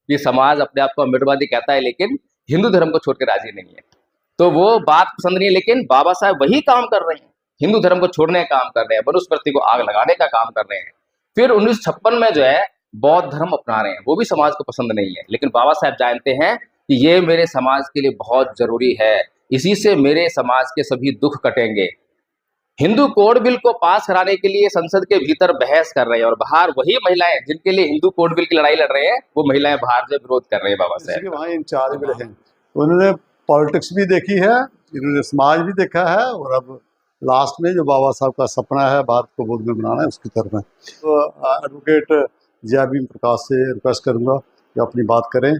कि समाज अपने आप को अम्बेडकरवादी कहता है लेकिन हिंदू धर्म को छोड़ के राजी नहीं है। तो वो बात पसंद नहीं है, लेकिन बाबा साहब वही काम कर रहे हैं, हिंदू धर्म को छोड़ने का काम कर रहे हैं, मनुस्मृति को आग लगाने का काम कर रहे हैं। फिर 1956 में जो है बौद्ध धर्म अपना रहे हैं, वो भी समाज को पसंद नहीं है, लेकिन बाबा साहब जानते हैं कि ये मेरे समाज के लिए बहुत जरूरी है, इसी से मेरे समाज के सभी दुख कटेंगे। हिंदू कोड बिल को पास कराने के लिए संसद के भीतर बहस कर रहे हैं, और बाहर वही महिलाएं जिनके लिए हिंदू कोड बिल की लड़ाई लड़ रहे हैं, वो महिलाएं बाहर जो विरोध कर रहे हैं बाबा साहब। वहाँ इंचार्ज भी रहे, उन्होंने पॉलिटिक्स भी देखी है, इन्होंने समाज भी देखा है, और अब लास्ट में जो बाबा साहब का सपना है भारत को बुद्ध में बनाना है, उसकी तरफ है। तो एडवोकेट जयभीम प्रकाश से रिक्वेस्ट करूंगा कि अपनी बात करें।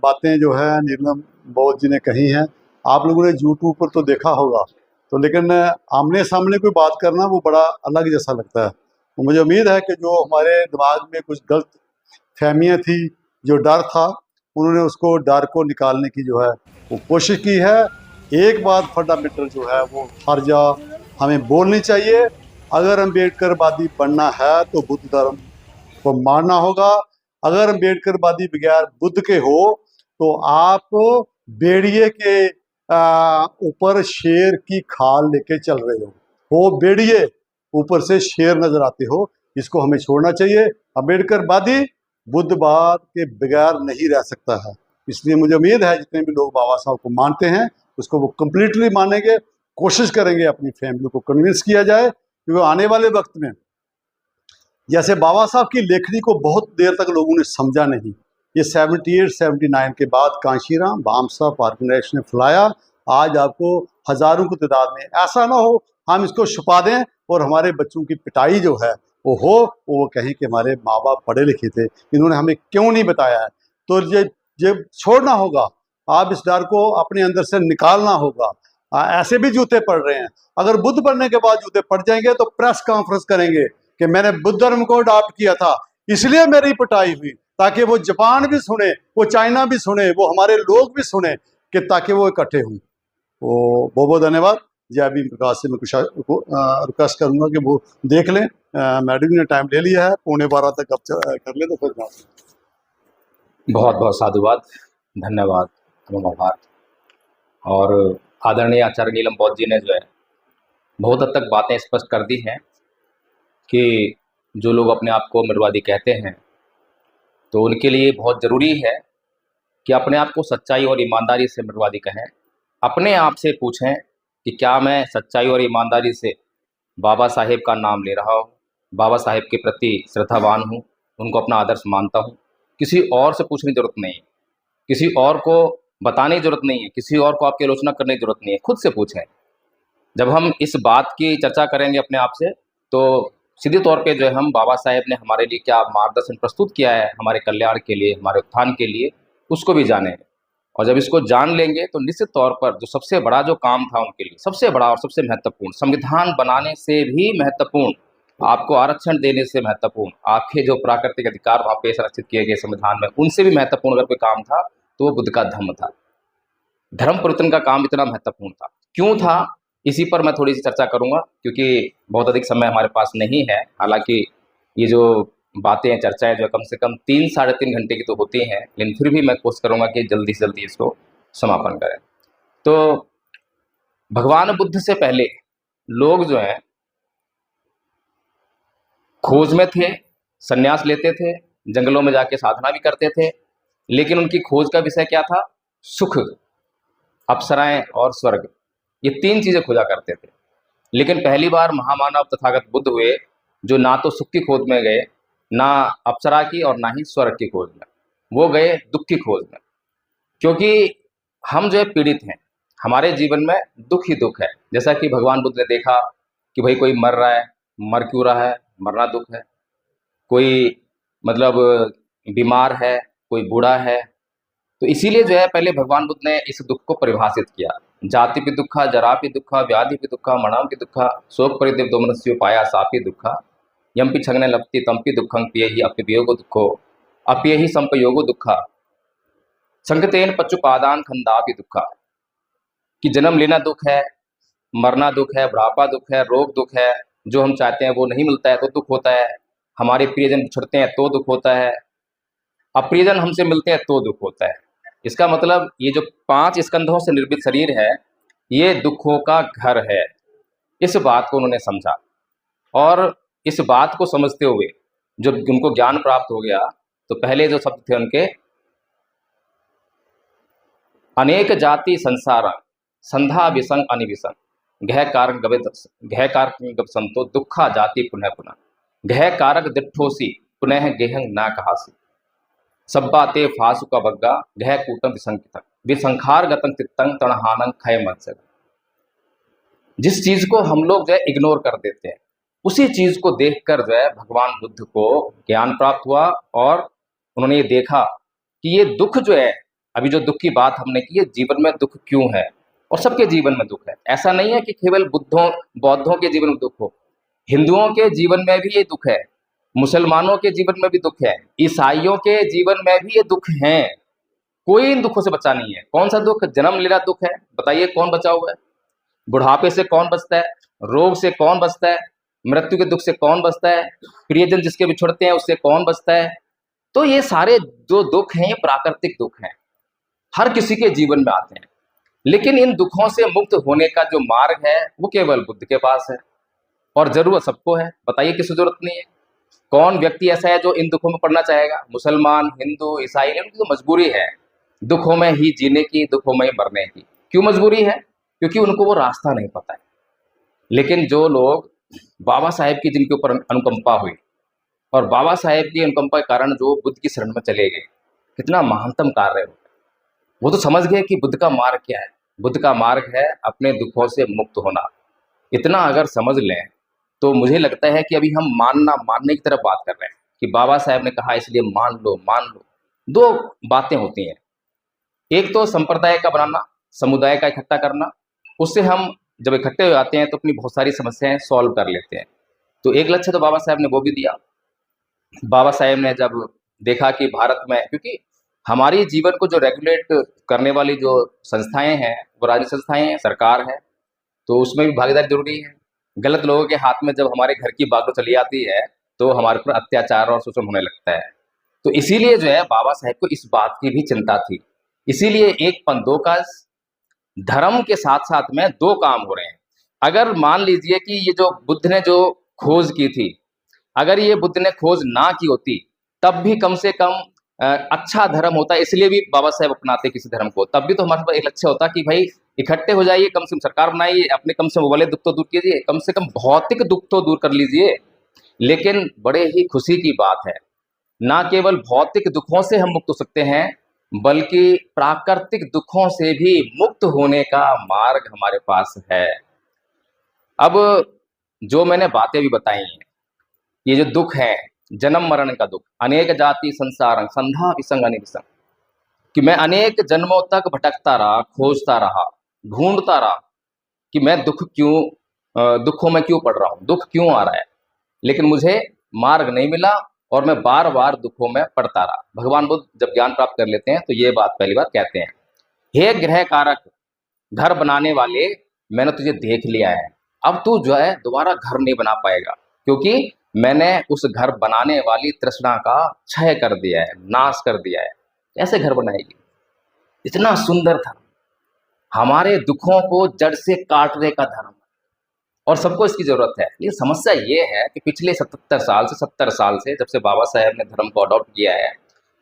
बातें जो है नीलम बौद्ध जी ने कही हैं, आप लोगों ने यूट्यूब पर तो देखा होगा, तो लेकिन आमने सामने कोई बात करना वो बड़ा अलग जैसा लगता है। तो मुझे उम्मीद है कि जो हमारे दिमाग में कुछ गलत फहमियाँ थी, जो डर था, उन्होंने उसको डर को निकालने की जो है वो कोशिश की है। एक बात फंडामेंटल जो है वो हर जगह हमें बोलनी चाहिए, अगर अम्बेडकरवादी बनना है तो बुद्ध धर्म को मानना होगा। अगर अम्बेडकरवादी बगैर बुद्ध के हो तो आप बेड़िए के ऊपर शेर की खाल लेके चल रहे हो बेड़िए ऊपर से शेर नजर आते हो, इसको हमें छोड़ना चाहिए। अम्बेडकरवादी बुद्धवाद के बगैर नहीं रह सकता है, इसलिए मुझे उम्मीद है जितने भी लोग बाबा साहब को मानते हैं उसको वो कम्प्लीटली मानेंगे, कोशिश करेंगे अपनी फैमिली को कन्विंस किया जाए, क्योंकि आने वाले वक्त में जैसे बाबा साहब की लेखनी को बहुत देर तक लोगों ने समझा नहीं, ये 78-79 के बाद कांशीराम भामसा ऑर्गेनाइजेशन ने फैलाया, आज आपको हजारों की तादाद में। ऐसा ना हो हम इसको छुपा दें और हमारे बच्चों की पिटाई जो है वो हो, वो कहें कि हमारे माँ बाप पढ़े लिखे थे, इन्होंने हमें क्यों नहीं बताया है। तो ये छोड़ना होगा, आप इस डर को अपने अंदर से निकालना होगा। ऐसे भी जूते पड़ रहे हैं, अगर बुद्ध बनने के बाद जूते पड़ जाएंगे तो प्रेस कॉन्फ्रेंस करेंगे कि मैंने बुद्ध धर्म को अडॉप्ट किया था इसलिए मेरी पिटाई हुई, ताकि वो जापान भी सुने, वो चाइना भी सुने, वो हमारे लोग भी सुने, कि ताकि वो इकट्ठे हों। तो बहुत बहुत धन्यवाद। जयभीम प्रकाश से मैं कुछ रिक्वेस्ट करूंगा कि वो देख लें, मैडम ने टाइम ले लिया है, 11:15 तक अब कर ले तो फिर बहुत बहुत साधुवाद, धन्यवाद, आभार। और आदरणीय आचार्य नीलम बौद्ध जी ने जो है बहुत हद तक बातें स्पष्ट कर दी हैं कि जो लोग अपने आप को अम्बेडकरवादी कहते हैं तो उनके लिए बहुत ज़रूरी है कि अपने आप को सच्चाई और ईमानदारी से अम्बेडकरवादी कहें। अपने आप से पूछें कि क्या मैं सच्चाई और ईमानदारी से बाबा साहेब का नाम ले रहा हूँ, बाबा साहेब के प्रति श्रद्धावान हूँ, उनको अपना आदर्श मानता हूँ। किसी और से पूछने की जरूरत नहीं है, किसी और को बताने की जरूरत नहीं है, किसी और को आपकी आलोचना करने की जरूरत नहीं है, खुद से पूछें। जब हम इस बात की चर्चा करेंगे अपने आप से तो सीधे तौर पे जो है हम बाबा साहेब ने हमारे लिए क्या मार्गदर्शन प्रस्तुत किया है हमारे कल्याण के लिए, हमारे उत्थान के लिए, उसको भी जानेंगे। और जब इसको जान लेंगे तो निश्चित तौर पर जो सबसे बड़ा जो काम था उनके लिए, सबसे बड़ा और सबसे महत्वपूर्ण, संविधान बनाने से भी महत्वपूर्ण, आपको आरक्षण देने से महत्वपूर्ण, आपके जो प्राकृतिक अधिकार वहाँ पे संरक्षित किए गए संविधान में, उनसे भी महत्वपूर्ण अगर कोई काम था तो वो बुद्ध का धम्म था। धर्म परिवर्तन का काम इतना महत्वपूर्ण था, क्यों था, इसी पर मैं थोड़ी सी चर्चा करूंगा, क्योंकि बहुत अधिक समय हमारे पास नहीं है। हालांकि ये जो बातें हैं, चर्चाएं जो कम से कम 3-3.5 घंटे की तो होती हैं, लेकिन फिर भी मैं कोशिश करूंगा कि जल्दी से जल्दी इसको समापन करें। तो भगवान बुद्ध से पहले लोग जो हैं खोज में थे, संन्यास लेते थे, जंगलों में जाके साधना भी करते थे, लेकिन उनकी खोज का विषय क्या था? सुख, अप्सराएं और स्वर्ग, ये 3 चीजें खोजा करते थे। लेकिन पहली बार महामानव तथागत बुद्ध हुए जो ना तो सुख की खोज में गए, ना अप्सरा की और ना ही स्वर्ग की खोज में, वो गए दुख की खोज में। क्योंकि हम जो है पीड़ित हैं, हमारे जीवन में दुख ही दुख है। जैसा कि भगवान बुद्ध ने देखा कि भाई कोई मर रहा है, मर क्यों रहा है, मरना दुख है, कोई मतलब बीमार है, कोई बूढ़ा है, तो इसीलिए जो है पहले भगवान बुद्ध ने इस दुख को परिभाषित किया। जाति भी दुखा, जरा भी दुखा, व्याधि भी दुखा, मरणम भी दुखा, शोक परिदेव दोमनस्यो पाया सापी दुखा, यम्पि छगने लपति तम्पि दुखं पियहि अप्ययोगो दुखो अप्यहि संपयोगो दुखा, संगतेन पच्चुपादान खंदापि दुखा। कि जन्म लेना दुख है, मरना दुख है, बुढ़ापा दुख है, रोग दुख है, जो हम चाहते हैं वो नहीं मिलता है तो दुख होता है, हमारे प्रियजन छुड़ते हैं तो दुख होता है, अप्रियजन हमसे मिलते हैं तो दुख होता है। इसका मतलब ये जो 5 स्कंधों से निर्मित शरीर है, ये दुखों का घर है। इस बात को उन्होंने समझा, और इस बात को समझते हुए जब उनको ज्ञान प्राप्त हो गया, तो पहले जो शब्द थे उनके, अनेक जाति संसार संधा विसंग अनिविसंग घह कारक गब संतो दुखा जाति पुनः पुनः घह कारक दिठोसी पुनः गेहंग ना कहासी सब्बा ते फासु का बग्गा घह कूटम विसंकित विसंखार गतंग तित्तंग तणहानंग खय मत्स्य। जिस चीज को हम लोग जो है इग्नोर कर देते हैं, उसी चीज को देखकर जो है भगवान बुद्ध को ज्ञान प्राप्त हुआ, और उन्होंने ये देखा कि ये दुख जो है, अभी जो दुख की बात हमने की है, जीवन में दुख क्यों है, और सबके जीवन में दुख है। ऐसा नहीं है कि केवल बौद्धों के जीवन में दुख हो, हिंदुओं के जीवन में भी ये दुख है, मुसलमानों के जीवन में भी दुख है, ईसाइयों के जीवन में भी ये दुख है। कोई इन दुखों से बचा नहीं है। कौन सा दुख? जन्म लेना दुख है, बताइए कौन बचा हुआ है? बुढ़ापे से कौन बचता है? रोग से कौन बचता है? मृत्यु के दुख से कौन बचता है? प्रियजन जिसके बिछुड़ते हैं उससे कौन बचता है? तो ये सारे जो दुख हैं, ये प्राकृतिक दुख हैं, हर किसी के जीवन में आते हैं। लेकिन इन दुखों से मुक्त होने का जो मार्ग है वो केवल बुद्ध के पास है, और जरूरत सबको है। बताइए किसी जरूरत नहीं है? कौन व्यक्ति ऐसा है जो इन दुखों में पड़ना चाहेगा? मुसलमान, हिंदू, ईसाई, उनकी तो मजबूरी है दुखों में ही जीने की, दुखों में ही मरने की। क्यों मजबूरी है? क्योंकि उनको वो रास्ता नहीं पता है। लेकिन जो लोग बाबा साहेब की जिनके ऊपर अनुकंपा हुई, और बाबा साहेब की अनुकंपा के कारण जो बुद्ध की शरण में चले गए, कितना महानतम कार्य हो, वो तो समझ गए कि बुद्ध का मार्ग क्या है। बुद्ध का मार्ग है अपने दुखों से मुक्त होना। इतना अगर समझ लें तो मुझे लगता है कि अभी हम मानने की तरफ बात कर रहे हैं कि बाबा साहेब ने कहा इसलिए मान लो मान लो। दो बातें होती हैं, एक तो संप्रदाय का बनाना, समुदाय का इकट्ठा करना, उससे हम जब इकट्ठे हो जाते हैं तो अपनी बहुत सारी समस्याएं सॉल्व कर लेते हैं। तो एक लक्ष्य तो बाबा साहेब ने वो भी दिया। बाबा साहेब ने जब देखा कि भारत में, क्योंकि हमारी जीवन को जो रेगुलेट करने वाली जो संस्थाएं हैं वो राजनीतिक संस्थाएं हैं, सरकार है, तो उसमें भी भागीदारी जरूरी है। गलत लोगों के हाथ में जब हमारे घर की बागडोर चली आती है तो हमारे पर अत्याचार और शोषण होने लगता है। तो इसीलिए जो है बाबा साहेब को इस बात की भी चिंता थी। इसीलिए एक दो का धर्म के साथ साथ में दो काम हो रहे हैं। अगर मान लीजिए कि ये जो बुद्ध ने जो खोज की थी, अगर ये बुद्ध ने खोज ना की होती, तब भी कम से कम अच्छा धर्म होता। इसलिए भी बाबा साहेब अपनाते किसी धर्म को, तब भी तो हमारे पास एक लक्ष्य होता कि भाई इकट्ठे हो जाइए, कम से कम सरकार बनाइए, अपने कम से कम वाले दुख तो दूर कीजिए, कम से कम भौतिक दुख तो दूर कर लीजिए। लेकिन बड़े ही खुशी की बात है, ना केवल भौतिक दुखों से हम मुक्त हो सकते हैं, बल्कि प्राकृतिक दुखों से भी मुक्त होने का मार्ग हमारे पास है। अब जो मैंने बातें भी बताई हैं, ये जो दुख है, जन्म मरण का दुख, अनेक जाति संसार संधा विसंग अनिविसंग, कि मैं अनेक जन्मों तक भटकता रहा, खोजता रहा, ढूंढता रहा कि मैं दुखों में क्यों पड़ रहा हूँ, दुख क्यों आ रहा है, लेकिन मुझे मार्ग नहीं मिला और मैं बार बार दुखों में पड़ता रहा। भगवान बुद्ध जब ज्ञान प्राप्त कर लेते हैं तो ये बात पहली बार कहते हैं, हे ग्रह कारक, घर बनाने वाले, मैंने तुझे देख लिया है, अब तू जो है दोबारा घर नहीं बना पाएगा, क्योंकि मैंने उस घर बनाने वाली तृष्णा का क्षय कर दिया है, नाश कर दिया है। कैसे घर बनाएगी? इतना सुंदर धर्म, हमारे दुखों को जड़ से काटने का धर्म, और सबको इसकी जरूरत है। लेकिन समस्या ये है कि पिछले 70 साल से जब से बाबा साहेब ने धर्म को अडॉप्ट किया है,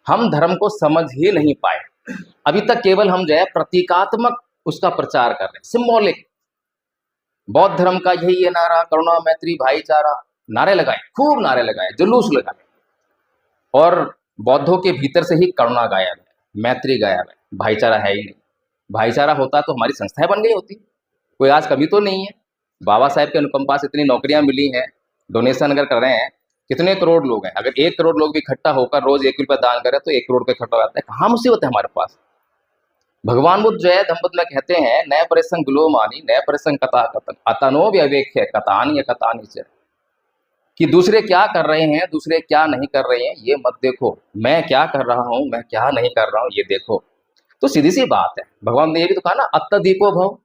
हम धर्म को समझ ही नहीं पाए। अभी तक केवल हम जो है प्रतीकात्मक उसका प्रचार कर रहे हैं, सिंबॉलिक। बौद्ध धर्म का यही है नारा, करुणा मैत्री भाईचारा, नारे लगाए, खूब नारे लगाए, जुलूस लगाए, और बौद्धों के भीतर से ही करुणा गायब है, मैत्री गायब है, भाईचारा है ही नहीं। भाईचारा होता तो हमारी संस्थाएं बन गई होती, कोई आज कमी तो नहीं है। बाबा साहेब के अनुकंपा से इतनी नौकरियां मिली हैं, डोनेशन अगर कर रहे हैं, कितने करोड़ लोग हैं, अगर 1 करोड़ लोग भी इकट्ठा होकर रोज 1 रुपया दान करें तो 1 करोड़ का इकट्ठा रहता है। कहाँ मुसीबत है हमारे पास? भगवान बुद्ध जो है धम्मपद में कहते हैं, नए परिसंग गुलो मानी नए परिसंग कथा कथन अतनो व्यवेक है कतानी या कतानी से, कि दूसरे क्या कर रहे हैं, दूसरे क्या नहीं कर रहे हैं, ये मत देखो, मैं क्या कर रहा हूं, मैं क्या नहीं कर रहा हूं, ये देखो। तो सीधी सी बात है, भगवान ने ये भी तो कहा ना, अत्तदीपो भव।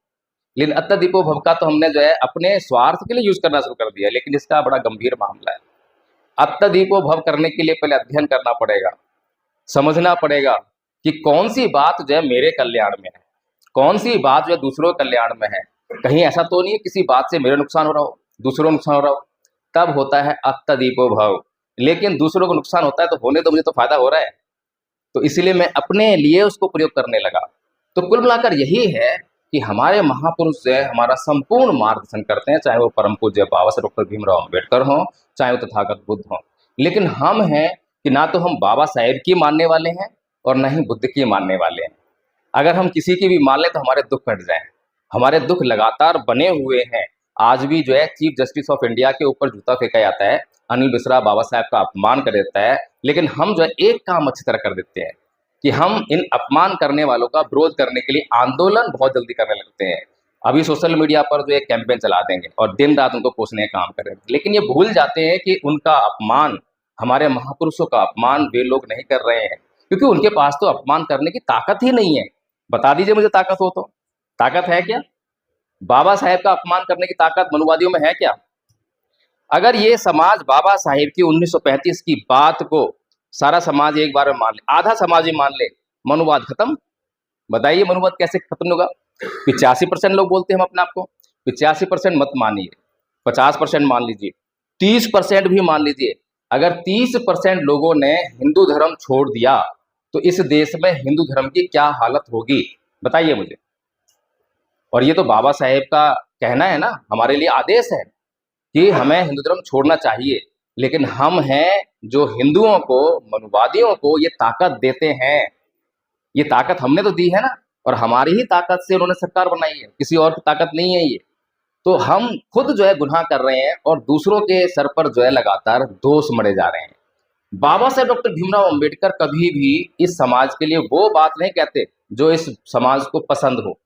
लेकिन अत्तदीपो भव का तो हमने जो है अपने स्वार्थ के लिए यूज करना शुरू कर दिया, लेकिन इसका बड़ा गंभीर मामला है। अत्तदीपो भव करने के लिए पहले अध्ययन करना पड़ेगा, समझना पड़ेगा कि कौन सी बात जो है मेरे कल्याण में है, कौन सी बात जो है दूसरों के कल्याण में है। कहीं ऐसा तो नहीं है किसी बात से मेरे नुकसान हो रहा हो, दूसरों को नुकसान हो रहा हो, तब होता है अत्तदीपो भव। लेकिन दूसरों को नुकसान होता है तो होने दो, मुझे तो फायदा हो रहा है, तो इसीलिए मैं अपने लिए उसको प्रयोग करने लगा। तो कुल मिलाकर यही है कि हमारे महापुरुष जो है हमारा संपूर्ण मार्गदर्शन करते हैं, चाहे वो परम पूज्य बाबा साहब डॉक्टर भीमराव अम्बेडकर हों, चाहे वो तथागत बुद्ध हों। लेकिन हम हैं कि ना तो हम बाबा साहेब की मानने वाले हैं और ना ही बुद्ध की मानने वाले हैं। अगर हम किसी की भी मान लें तो हमारे दुख कट जाएं। हमारे दुख लगातार बने हुए हैं। आज भी जो है चीफ जस्टिस ऑफ इंडिया के ऊपर जूता फेंका जाता है, अनिल मिश्रा बाबा साहब का अपमान कर देता है, लेकिन हम जो है एक काम अच्छी तरह कर देते हैं कि हम इन अपमान करने वालों का विरोध करने के लिए आंदोलन बहुत जल्दी करने लगते हैं। अभी सोशल मीडिया पर जो एक कैंपेन चला देंगे और दिन रात उनको कोसने का काम करेंगे, लेकिन ये भूल जाते हैं कि उनका अपमान, हमारे महापुरुषों का अपमान वे लोग नहीं कर रहे हैं, क्योंकि उनके पास तो अपमान करने की ताकत ही नहीं है। बता दीजिए मुझे, ताकत हो तो, ताकत है क्या? बाबा साहेब का अपमान करने की ताकत मनुवादियों में है क्या? अगर ये समाज बाबा साहेब की 1935 की बात को सारा समाज एक बार में मान ले, आधा समाज ही मान ले, मनुवाद खत्म। बताइए मनुवाद कैसे खत्म होगा? 85% लोग बोलते हैं हम अपने आप को, 85% मत मानिए, 50% मान लीजिए, 30% भी मान लीजिए। अगर 30% लोगों ने हिंदू धर्म छोड़ दिया तो इस देश में हिंदू धर्म की क्या हालत होगी, बताइए मुझे। और ये तो बाबा साहेब का कहना है ना, हमारे लिए आदेश है कि हमें हिंदू धर्म छोड़ना चाहिए, लेकिन हम हैं जो हिंदुओं को, मनुवादियों को ये ताकत देते हैं। ये ताकत हमने तो दी है ना, और हमारी ही ताकत से उन्होंने सरकार बनाई है, किसी और की ताकत नहीं है ये। तो हम खुद जो है गुनाह कर रहे हैं और दूसरों के सर पर जो है लगातार दोष मढ़े जा रहे हैं। बाबा साहेब डॉक्टर भीमराव अंबेडकर कभी भी इस समाज के लिए वो बात नहीं कहते जो इस समाज को पसंद हो।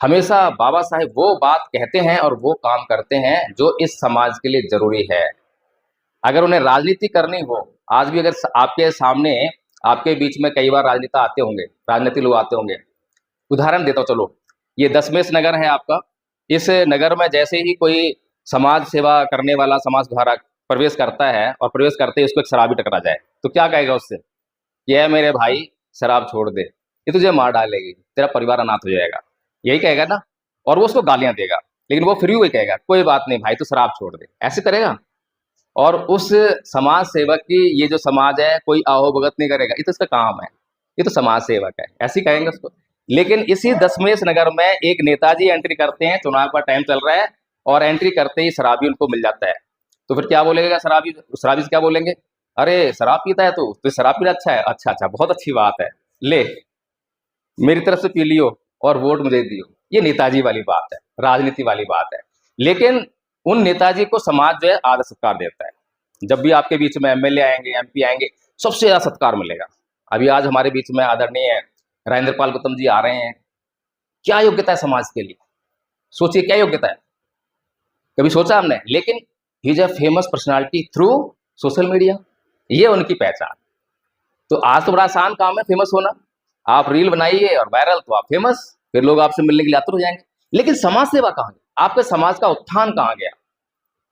हमेशा बाबा साहेब वो बात कहते हैं और वो काम करते हैं जो इस समाज के लिए जरूरी है। अगर उन्हें राजनीति करनी हो, आज भी अगर आपके सामने, आपके बीच में कई बार राजनेता आते होंगे, राजनीतिक लोग आते होंगे। उदाहरण देता हूँ, चलो ये दशमेश नगर है आपका, इस नगर में जैसे ही कोई समाज सेवा करने वाला, समाज सुधारक प्रवेश करता है और प्रवेश करते ही उसको एक शराबी टकरा जाए तो क्या कहेगा उससे? ये मेरे भाई शराब छोड़ दे, ये तुझे मार डालेगी, तेरा परिवार अनाथ हो जाएगा, यही कहेगा ना। और वो उसको गालियां देगा, लेकिन वो फिर भी वही कहेगा कोई बात नहीं भाई, तू शराब छोड़ दे, ऐसे करेगा। और उस समाज सेवक की, ये जो समाज है कोई आओ भगत नहीं करेगा, ये तो इसका काम है, ये तो समाज सेवक है, ऐसे ही कहेंगे उसको। लेकिन इसी दशमेश नगर में एक नेताजी एंट्री करते हैं, चुनाव का टाइम चल रहा है, और एंट्री करते ही शराबी उनको मिल जाता है, तो फिर क्या बोलेगा शराबी? शराबी से क्या बोलेंगे? अरे शराब पीता है तू, तो शराब पीना अच्छा है, अच्छा अच्छा बहुत अच्छी बात है, ले मेरी तरफ से पी लियो और वोट मुझे दियो। ये नेताजी वाली बात है, राजनीति वाली बात है। लेकिन उन नेताजी को समाज जो है आदर सत्कार देता है। जब भी आपके बीच में एमएलए आएंगे, एमपी आएंगे, सबसे ज्यादा सत्कार मिलेगा। अभी आज हमारे बीच में आदरणीय राजेंद्र पाल गौतम जी आ रहे हैं। क्या योग्यता है समाज के लिए? सोचिए क्या योग्यता है, कभी सोचा हमने? लेकिन he is a famous personality through social media, ये उनकी पहचान। तो आज तो बड़ा आसान काम है फेमस होना, आप रील बनाइए और वायरल तो आप फेमस, फिर लोग आपसे मिलने के लिए आतुर हो जाएंगे। लेकिन समाज सेवा कहाँ गई? आपके समाज का उत्थान कहाँ गया?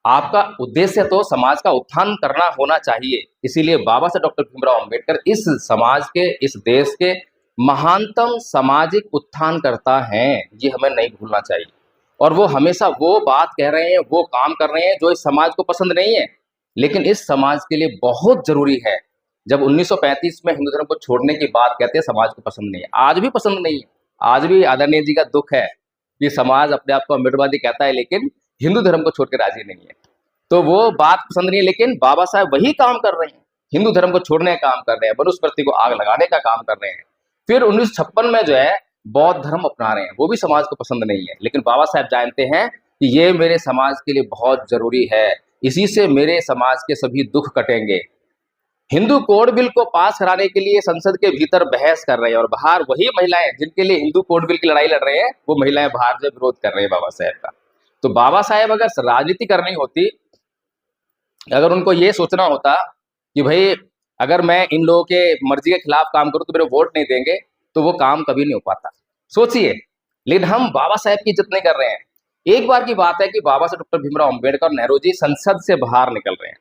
आपका उद्देश्य तो समाज का उत्थान करना होना चाहिए। इसीलिए बाबा साहब डॉक्टर भीमराव अंबेडकर इस समाज के, इस देश के महानतम सामाजिक उत्थान करता है, ये हमें नहीं भूलना चाहिए। और वो हमेशा वो बात कह रहे हैं, वो काम कर रहे हैं जो इस समाज को पसंद नहीं है, लेकिन इस समाज के लिए बहुत जरूरी है। जब 1935 में हिंदू धर्म को छोड़ने की बात कहते हैं, समाज को पसंद नहीं है, आज भी पसंद नहीं है। आज भी आदरणीय जी का दुख है कि समाज अपने आप को अम्बेडकरवादी कहता है, लेकिन हिंदू धर्म को छोड़ के राजी नहीं है। तो वो बात पसंद नहीं है, लेकिन बाबा साहब वही काम कर रहे हैं, हिंदू धर्म को छोड़ने का काम कर रहे हैं, मनुस्मृति को आग लगाने का काम कर रहे हैं। फिर 1956 में जो है बौद्ध धर्म अपना रहे हैं, वो भी समाज को पसंद नहीं है, लेकिन बाबा साहब जानते हैं कि ये मेरे समाज के लिए बहुत जरूरी है, इसी से मेरे समाज के सभी दुख कटेंगे। हिंदू कोड बिल को पास कराने के लिए संसद के भीतर बहस कर रहे हैं, और बाहर वही महिलाएं जिनके लिए हिंदू कोड बिल की लड़ाई लड़ रहे हैं, वो महिलाएं बाहर जो विरोध कर रहे हैं बाबा साहब का। तो बाबा साहब अगर राजनीति करनी होती, अगर उनको ये सोचना होता कि भाई अगर मैं इन लोगों के मर्जी के खिलाफ काम करूं तो मेरे वोट नहीं देंगे, तो वो काम कभी नहीं हो पाता। सोचिए, लेकिन हम बाबा साहब की इज्जत नहीं कर रहे हैं। एक बार की बात है कि बाबा साहब डॉक्टर भीमराव अंबेडकर और नेहरू जी संसद से बाहर निकल रहे हैं,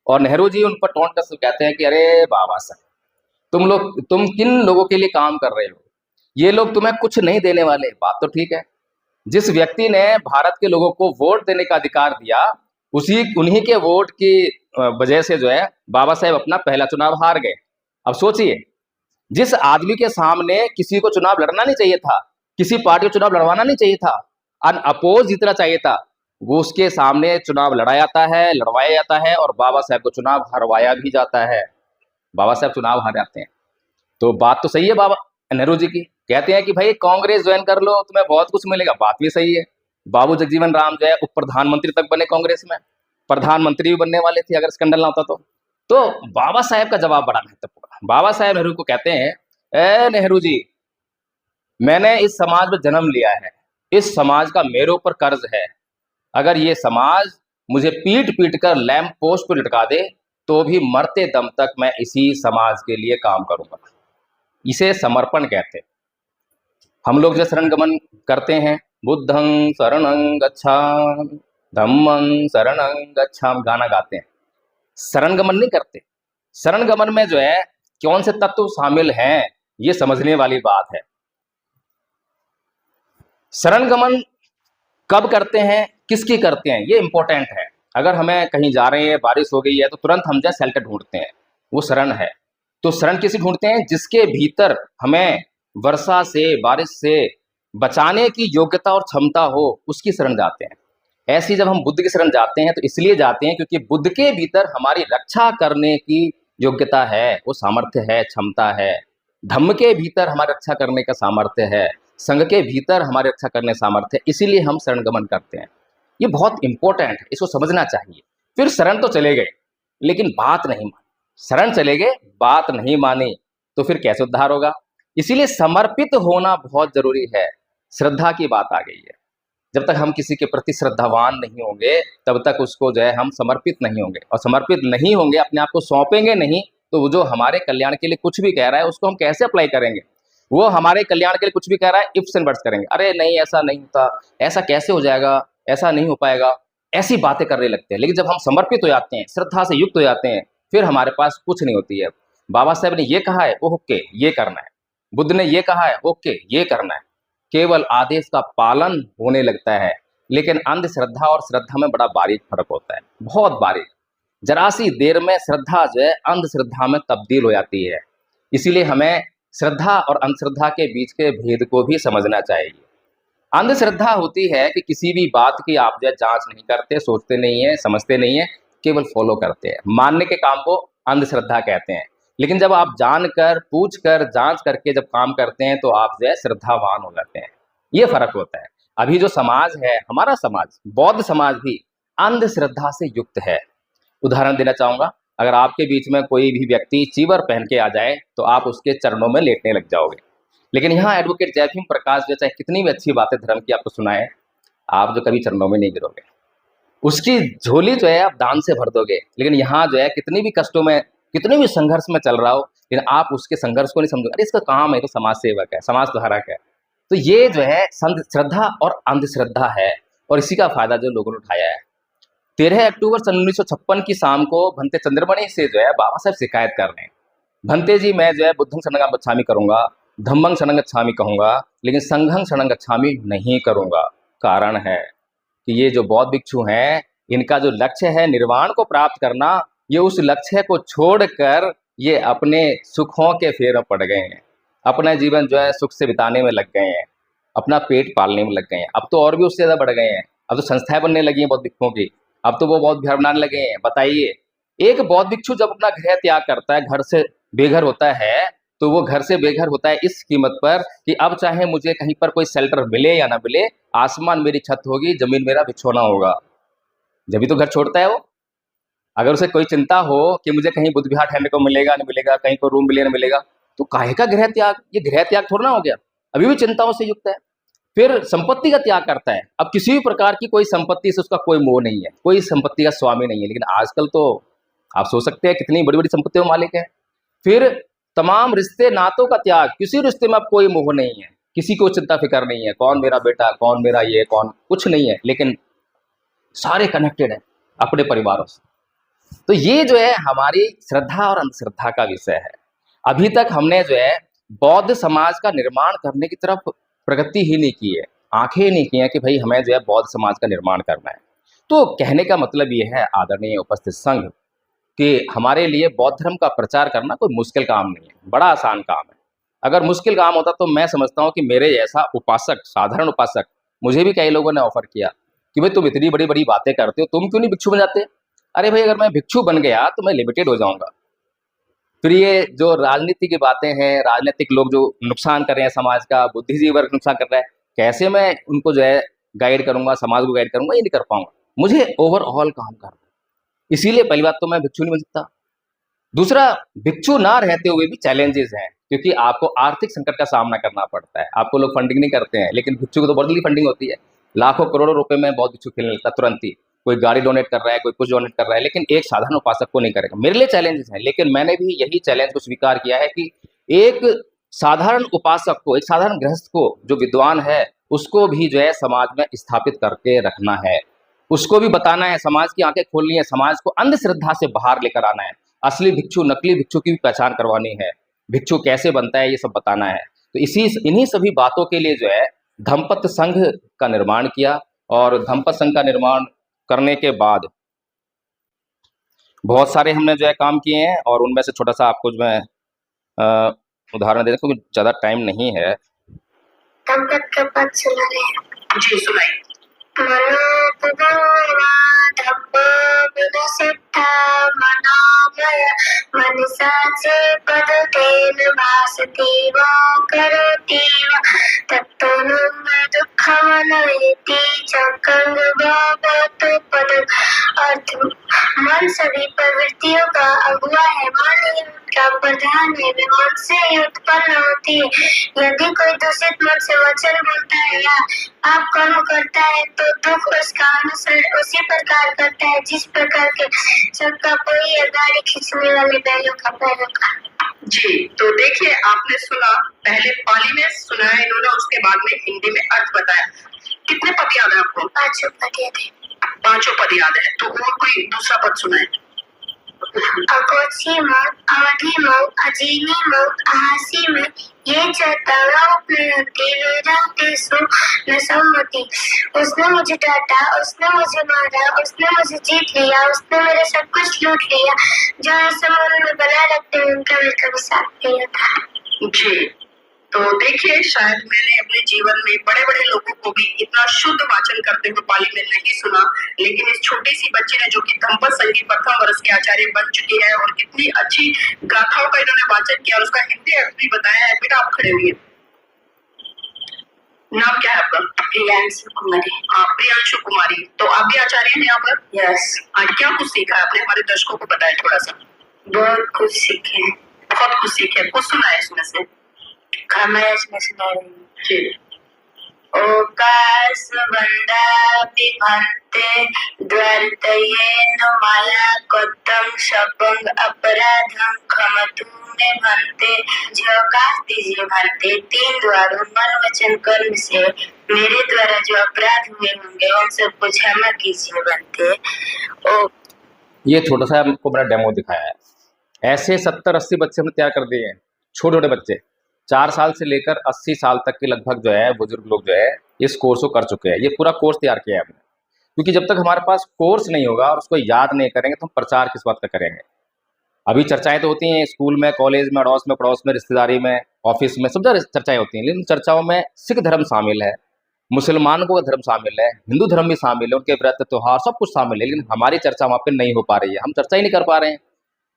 और नेहरू जी उन पर टोंट कर कहते हैं कि अरे बाबा साहब, तुम किन लोगों के लिए काम कर रहे हो? ये लोग तुम्हें कुछ नहीं देने वाले, बात तो ठीक है। जिस व्यक्ति ने भारत के लोगों को वोट देने का अधिकार दिया, उन्हीं के वोट की वजह से जो है बाबा साहेब अपना पहला चुनाव हार गए। अब सोचिए, जिस आदमी के सामने किसी को चुनाव लड़ना नहीं चाहिए था, किसी पार्टी को चुनाव लड़वाना नहीं चाहिए था, अनअपोज जीतना चाहिए था, वो उसके सामने चुनाव लड़ाया जाता है और बाबा साहेब को चुनाव हरवाया भी जाता है। बाबा साहेब चुनाव हार जाते हैं। तो बात तो सही है बाबा नेहरू जी की, कहते हैं कि भाई कांग्रेस ज्वाइन कर लो, तुम्हें बहुत कुछ मिलेगा, बात भी सही है। बाबू जगजीवन राम जो है उप प्रधानमंत्री तक बने कांग्रेस में, प्रधानमंत्री भी बनने वाले थे अगर स्कैंडल ना होता तो बाबा साहेब का जवाब बड़ा महत्वपूर्ण। बाबा साहेब नेहरू को कहते हैं, ए नेहरू जी, मैंने इस समाज में जन्म लिया है, इस समाज का मेरे ऊपर कर्ज है। अगर ये समाज मुझे पीट पीट कर लैंप पोस्ट पर लटका दे तो भी मरते दम तक मैं इसी समाज के लिए काम करूंगा। इसे समर्पण कहते हैं। हम लोग जो शरण गमन करते हैं, बुद्धं शरणं गच्छामि, धम्मं शरणं गच्छामि, गाना गाते हैं, शरण गमन नहीं करते। शरण गमन में जो है कौन से तत्व शामिल हैं, ये समझने वाली बात है। शरण गमन कब करते हैं, किसकी करते हैं, ये इंपॉर्टेंट है। अगर हमें कहीं जा रहे हैं, बारिश हो गई है, तो तुरंत हम जो शेल्टर ढूंढते हैं, वो शरण है। तो शरण किसे ढूंढते हैं? जिसके भीतर हमें वर्षा से, बारिश से बचाने की योग्यता और क्षमता हो, उसकी शरण जाते हैं। ऐसी जब हम बुद्ध की शरण जाते हैं तो इसलिए जाते हैं क्योंकि बुद्ध के भीतर हमारी रक्षा करने की योग्यता है, वो सामर्थ्य है, क्षमता है। धम्म के भीतर हमारी रक्षा करने का सामर्थ्य है, संघ के भीतर हमारी रक्षा करने सामर्थ्य है, इसीलिए हम शरण गमन करते हैं। ये बहुत इंपॉर्टेंट है, इसको समझना चाहिए। फिर शरण तो चले गए लेकिन बात नहीं मानी, शरण चले गए बात नहीं मानी, तो फिर कैसे उद्धार होगा? इसीलिए समर्पित होना बहुत जरूरी है। श्रद्धा की बात आ गई है। जब तक हम किसी के प्रति श्रद्धावान नहीं होंगे तब तक उसको जो है हम समर्पित नहीं होंगे, और समर्पित नहीं होंगे, अपने आप को सौंपेंगे नहीं, तो वो जो हमारे कल्याण के लिए कुछ भी कह रहा है उसको हम कैसे अप्लाई करेंगे? वो हमारे कल्याण के लिए कुछ भी कह रहा है, इफ्स एंड बट्स करेंगे, अरे नहीं ऐसा नहीं होता, ऐसा कैसे हो जाएगा, ऐसा नहीं हो पाएगा, ऐसी बातें करने लगते हैं। लेकिन जब हम समर्पित हो जाते हैं, श्रद्धा से युक्त हो जाते हैं, फिर हमारे पास कुछ नहीं होती है। बाबा साहब ने ये कहा है, ओके ये करना है, बुद्ध ने ये कहा है, ओके ये करना है, केवल आदेश का पालन होने लगता है। लेकिन अंधश्रद्धा और श्रद्धा में बड़ा बारीक फर्क होता है, बहुत बारीक। जरा सी देर में श्रद्धा जो है अंधश्रद्धा में तब्दील हो जाती है। इसीलिए हमें श्रद्धा और अंधश्रद्धा के बीच के भेद को भी समझना चाहिए। अंधश्रद्धा होती है कि किसी भी बात की आप जो जांच नहीं करते, सोचते नहीं है, समझते नहीं है, केवल फॉलो करते हैं। मानने के काम को अंधश्रद्धा कहते हैं। लेकिन जब आप जानकर, पूछकर, जांच करके जब काम करते हैं तो आप जो है श्रद्धावान हो जाते हैं। ये फर्क होता है। अभी जो समाज है, हमारा समाज, बौद्ध समाज भी अंधश्रद्धा से युक्त है। उदाहरण देना चाहूंगा, अगर आपके बीच में कोई भी व्यक्ति चीवर पहन के आ जाए तो आप उसके चरणों में लेटने लग जाओगे। लेकिन यहाँ एडवोकेट जय भीम प्रकाश जो चाहे कितनी भी अच्छी बातें धर्म की आपको सुनाए, आप जो कभी चरणों में नहीं गिरोगे। उसकी झोली जो है आप दान से भर दोगे। लेकिन यहाँ जो है कितनी भी कष्टों में, कितने भी संघर्ष में चल रहा हो, लेकिन आप उसके संघर्ष को नहीं समझोगे, अरे इसका काम है, तो समाज सेवक है, समाज सुधारक है। तो ये जो है श्रद्धा और अंधश्रद्धा है, और इसी का फायदा जो लोगों ने उठाया है। 13 अक्टूबर सन 1956 की शाम को भंते चंद्रमणि से जो है बाबा साहब शिकायत कर रहे हैं, भंते जी मैं जो है बुद्धं शरणं गच्छामि करूंगा, धम्मं शरणं गच्छामि कहूंगा, लेकिन संघं शरणं गच्छामि नहीं करूंगा। कारण है कि ये जो बौद्ध भिक्षु हैं, इनका जो लक्ष्य है निर्वाण को प्राप्त करना, ये उस लक्ष्य को छोड़कर ये अपने सुखों के फेर में पड़ गए हैं, अपना जीवन जो है सुख से बिताने में लग गए हैं, अपना पेट पालने में लग गए हैं। अब तो और भी उससे ज़्यादा बढ़ गए हैं, अब तो संस्थाएं बनने लगी हैं बौद्ध भिक्षुओं की, अब तो वो बौद्ध विहार बनाने लगे हैं। बताइए, एक बौद्ध भिक्षु जब अपना गृह त्याग करता है, घर से बेघर होता है, तो वो घर से बेघर होता है इस कीमत पर कि अब चाहे मुझे कहीं पर कोई शेल्टर मिले या ना मिले, आसमान मेरी छत होगी, जमीन मेरा बिछौना होगा, जब भी तो घर छोड़ता है वो। अगर उसे कोई चिंता हो कि मुझे कहीं बुद्ध विहार ठहरने को मिलेगा ना मिलेगा, कहीं को रूम मिले ना मिलेगा, तो काहे का गृह त्याग? ये गृह त्याग थोड़ा ना हो गया, अभी भी चिंताओं से युक्त है। फिर संपत्ति का त्याग करता है। अब किसी भी प्रकार की कोई संपत्ति से उसका कोई मोह नहीं है, कोई संपत्ति का स्वामी नहीं है। लेकिन आजकल तो आप सोच सकते हैं कितनी बड़ी बड़ी संपत्तियों के मालिक है। फिर तमाम रिश्ते नातों का त्याग, किसी रिश्ते में अब कोई मोह नहीं है, किसी को चिंता फिक्र नहीं है, कौन मेरा बेटा, कौन मेरा ये, कौन, कुछ नहीं है, लेकिन सारे कनेक्टेड है अपने परिवारों से। तो ये जो है हमारी श्रद्धा और अंधश्रद्धा का विषय है। अभी तक हमने जो है बौद्ध समाज का निर्माण करने की तरफ प्रगति ही नहीं की है, आंखें ही नहीं की हैं कि भाई हमें जो है बौद्ध समाज का निर्माण करना है। तो कहने का मतलब ये है आदरणीय उपस्थित संघ कि हमारे लिए बौद्ध धर्म का प्रचार करना कोई मुश्किल काम नहीं है, बड़ा आसान काम है। अगर मुश्किल काम होता तो मैं समझता हूँ कि मेरे जैसा उपासक, साधारण उपासक, मुझे भी कई लोगों ने ऑफर किया कि भाई तुम इतनी बड़ी बड़ी बातें करते हो, तुम क्यों नहीं भिक्षु बन जाते? अरे भाई अगर मैं भिक्षु बन गया तो मैं लिमिटेड हो जाऊंगा। फिर ये जो राजनीति की बातें हैं, राजनीतिक लोग जो नुकसान कर रहे हैं समाज का, बुद्धिजीवी वर्ग नुकसान कर रहा है, कैसे मैं उनको जो है गाइड करूंगा, समाज को गाइड करूंगा? ये नहीं कर पाऊंगा। मुझे ओवरऑल काम करना है। इसीलिए पहली बात तो मैं भिक्षु नहीं बन सकता। दूसरा, भिक्षु ना रहते हुए भी चैलेंजेस हैं, क्योंकि आपको आर्थिक संकट का सामना करना पड़ता है। आपको लोग फंडिंग नहीं करते हैं, लेकिन भिक्षु को तो बड़ी फंडिंग होती है। लाखों करोड़ों रुपए में बहुत भिक्षु खेलने लगता तुरंत ही। कोई गाड़ी डोनेट कर रहा है, कोई कुछ डोनेट कर रहा है, लेकिन एक साधारण उपासक को नहीं करेगा। मेरे लिए चैलेंजेस हैं, लेकिन मैंने भी यही चैलेंज को स्वीकार किया है कि एक साधारण उपासक को, एक साधारण गृहस्थ को, जो विद्वान है, उसको भी जो है समाज में स्थापित करके रखना है। उसको भी बताना है, समाज की आंखें खोलनी है, समाज को अंधश्रद्धा से बाहर लेकर आना है। असली भिक्षु, नकली भिक्षु की भी पहचान करवानी है। भिक्षु कैसे बनता है ये सब बताना है। तो इन्हीं सभी बातों के लिए जो है धम्मपद संघ का निर्माण किया, और धम्मपद संघ का निर्माण करने के बाद बहुत सारे हमने जो है काम किए हैं, और उनमें से छोटा सा आपको जो मैं उदाहरण दे दें, क्योंकि ज़्यादा टाइम नहीं है। धम्मपद का पद सुना रहे हैं? जी सुनाइए। मनोमय मनसा च पदतेन भासति वा करोति वा तत्तनं दुःखमनयति चक्रं पद। अर्थ: मन सभी प्रवृत्तियों का अगुआ है, मन ही उनका प्रधान है, वे मन से ही उत्पन्न होती है। यदि कोई दूषित मन से वचन बोलता है या आप कर्म करता है तो दुख उसका अनुसरण उसी प्रकार करता है जिस प्रकार के सबका कोई है गाड़ी खींचने वाले बैलों का पैरों का। जी, तो देखिए आपने सुना, पहले पाली में सुना है इन्होंने, उसके बाद में हिंदी में अर्थ बताया। कितने पद याद है आपको? 5 पद याद है। 5 पद याद है। तो और कोई दूसरा पद सुना है? अकोची मऊ, अवधि मऊ, अजीनी मऊ, अहासी में ये न सम्मति। उसने मुझे डांटा, उसने मुझे मारा, उसने मुझे जीत लिया, उसने मेरे सब कुछ लूट लिया। जो ऐसे मन में बना रखते हैं उनका मैं कभी साथ नहीं होता। जी, तो देखिए शायद मैंने अपने जीवन में बड़े बड़े लोगों को भी इतना शुद्ध वाचन करते हुए पाली में नहीं सुना, लेकिन इस छोटी सी बच्ची ने, जो कि धम्मपद संघ की प्रथम वर्ष की आचार्य बन चुकी है, और कितनी अच्छी गाथाओं का इन्होंने वाचन किया और उसका हिंदी अर्थ भी बताया है। बेटा आप खड़े हुए, नाम क्या है आपका? प्रियांशु कुमारी। प्रियांशु कुमारी। तो आप भी आचार्य हैं यहाँ पर? यस। आज क्या कुछ सीखा है आपने? हमारे दर्शकों को बताया थोड़ा सा। बहुत कुछ सीखे हैं। बहुत कुछ सीखे, कुछ सुना है इसमें से? मैं इसमें सुना रही हूँ। जी। ओकास वंदा विभंते द्वारतयेन माया कत्तम शपंग अपराधम खमतु में भंते। जो काश दीजिए भंते, 3 द्वारों मन वचन कर्म से मेरे द्वारा जो अपराध हुए होंगे उन सबको क्षमा कीजिए भंते। ये छोटा सा आपको मैंने डेमो दिखाया है। ऐसे 70-80 बच्चे हमने तैयार कर दिए हैं, छोटे छोटे बच्चे, 4 साल से लेकर 80 साल तक के लगभग जो है बुजुर्ग लोग जो है इस कोर्स को कर चुके हैं। ये पूरा कोर्स तैयार किया है हमने, क्योंकि जब तक हमारे पास कोर्स नहीं होगा और उसको याद नहीं करेंगे तो हम प्रचार किस बात का करेंगे। अभी चर्चाएं तो होती हैं स्कूल में, कॉलेज में, अड़ोस में, पड़ोस में, रिश्तेदारी में, ऑफिस में, सब जगह चर्चाएं होती हैं, लेकिन चर्चाओं में सिख धर्म शामिल है, मुसलमानों का धर्म शामिल है, हिंदू धर्म भी शामिल है, उनके व्रत त्योहार सब कुछ शामिल है, लेकिन हमारी चर्चा वहाँ पे नहीं हो पा रही है। हम चर्चा ही नहीं कर पा रहे हैं।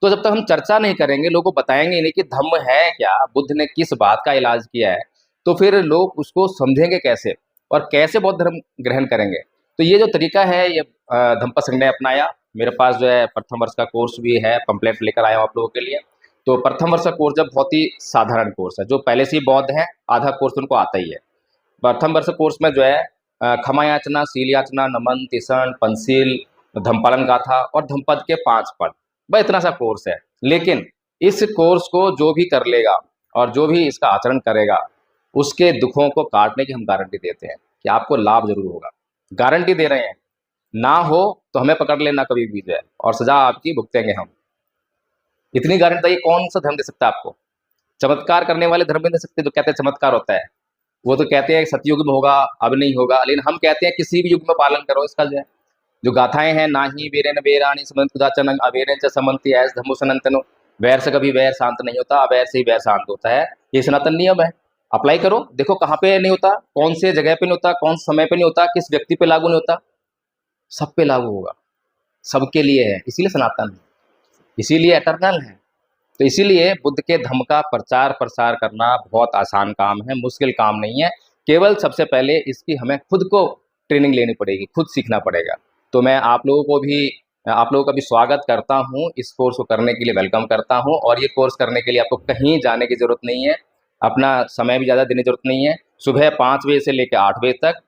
तो जब तक हम चर्चा नहीं करेंगे, लोगों को बताएंगे नहीं कि धम्म है क्या, बुद्ध ने किस बात का इलाज किया है, तो फिर लोग उसको समझेंगे कैसे और कैसे बौद्ध धर्म ग्रहण करेंगे। तो ये जो तरीका है ये धम्मपद संघ ने अपनाया। मेरे पास जो है प्रथम वर्ष का कोर्स भी है, पंपलेट लेकर आया हूँ आप लोगों के लिए। तो प्रथम वर्ष का कोर्स जब बहुत ही साधारण कोर्स है, जो पहले से ही बौद्ध है, आधा कोर्स उनको आता ही है। प्रथम वर्ष कोर्स में जो है क्षमा याचना, शील याचना, नमन, तिसन, पंचशील, धम्मपालन गाथा और धम्मपद के 5 पद, बस इतना सा कोर्स है। लेकिन इस कोर्स को जो भी कर लेगा और जो भी इसका आचरण करेगा, उसके दुखों को काटने की हम गारंटी देते हैं कि आपको लाभ जरूर होगा। गारंटी दे रहे हैं, ना हो तो हमें पकड़ लेना कभी भी जो है, और सजा आपकी भुगतेंगे हम। इतनी गारंटी, कौन सा धर्म दे सकता है आपको? चमत्कार करने वाले धर्म भी नहीं सकते जो कहते हैं चमत्कार होता है। वो तो कहते हैं सतयुग में होगा, अब नहीं होगा, लेकिन हम कहते हैं किसी भी युग में पालन करो इसका। जो गाथाएं हैं, नाही वीरेन वीराणी समंत कुदाचन अवेरेन च समंति ऐस धम्मो सनातनो, वैर से कभी वैर शांत नहीं होता, अवैर से ही वैर शांत होता है। ये सनातन नियम है, अप्लाई करो। देखो कहाँ पे नहीं होता, कौन से जगह पे नहीं होता, कौन से समय पे नहीं होता, किस व्यक्ति पे लागू नहीं होता, सब पे लागू होगा, सबके लिए है। इसीलिए सनातन है, इसीलिए एटर्नल है। तो इसीलिए बुद्ध के धम्म का प्रचार प्रसार करना बहुत आसान काम है, मुश्किल काम नहीं है। केवल सबसे पहले इसकी हमें खुद को ट्रेनिंग लेनी पड़ेगी, खुद सीखना पड़ेगा। तो मैं आप लोगों का भी स्वागत करता हूं, इस कोर्स को करने के लिए वेलकम करता हूं। और ये कोर्स करने के लिए आपको कहीं जाने की ज़रूरत नहीं है, अपना समय भी ज़्यादा देने की ज़रूरत नहीं है। सुबह 5 बजे से लेकर 8 बजे तक